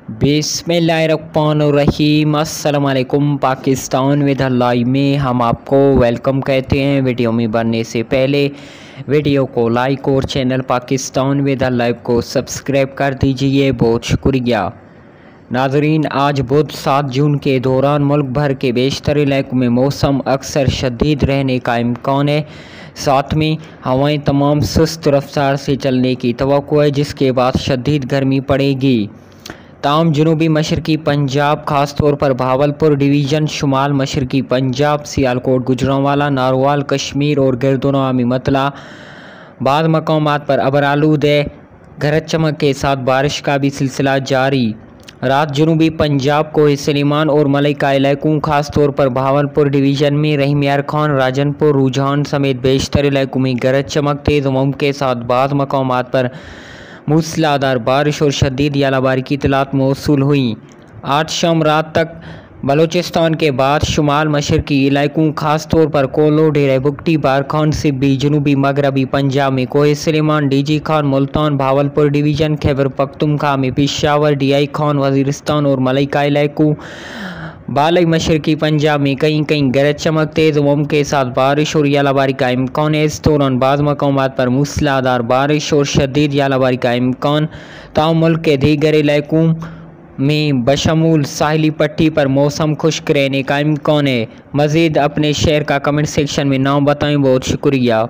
बिस्मिल्लाहिर्रहमानिर्रहीम। अस्सलाम वालेकुम। पाकिस्तान विद लाइव में हम आपको वेलकम कहते हैं। वीडियो में बढ़ने से पहले वीडियो को लाइक और चैनल पाकिस्तान विद लाइव को सब्सक्राइब कर दीजिए, बहुत शुक्रिया। नाजरीन, आज बुध 7 जून के दौरान मुल्क भर के बेशतर इलाकों में मौसम अक्सर शदीद रहने का इम्कान है। साथ में हवाएं तमाम सुस्त रफ्तार से चलने की तवक्को है, जिसके बाद शदीद गर्मी पड़ेगी। ताम जनूबी मशरकी पंजाब, ख़ास तौर पर भावलपुर डिवीज़न, शुमाल मशरकी पंजाब, सियालकोट, गुजरांवाला, नारवाल, कश्मीर और गिरदुनवा में मतला बाद मकामात पर अबरालूद है। गरज चमक के साथ बारिश का भी सिलसिला जारी। रात जनूबी पंजाब को सलीमान और मलिका इलाकों, खास तौर पर भावलपुर डिवीज़न में रहीमयार खान, राजनपुर, रुझान समेत बेशतर इलाकों में गरज चमक, तेज़ हवाओं के साथ बाद मकामात पर मूसलाधार बारिश और शदीद यालाबारी की इत्तलात मौसूल हुई। आज शाम रात तक बलूचिस्तान के बाद शुमाल मशरकी इलाकों, खास तौर पर कोलो, डेरा बुगटी, बारखान, सिब्बी, जनूबी मगरबी पंजाब में कोहे सलेमान, डीजी खान, मुल्तान, भावलपुर डिवीज़न, खैबर पख्तूनख्वा में पेशावर, डीआई खान, वजीरिस्तान और मलिका इलाकों, बालई मशरकी पंजाब में कहीं कहीं गरज चमक, तेज़ हवाओं के साथ बारिश और यालाबारी का इम्कान है। इस दौरान बाज़ मकामात पर मूसलाधार बारिश और शदीद यालाबारी का इम्कान। ताहम मुल्क के दीगर इलाकों में बशमूल साहिली पट्टी पर मौसम खुश्क रहने का इम्कान है। मज़ीद अपने शहर का कमेंट सेक्शन में नाम बताएं, बहुत शुक्रिया।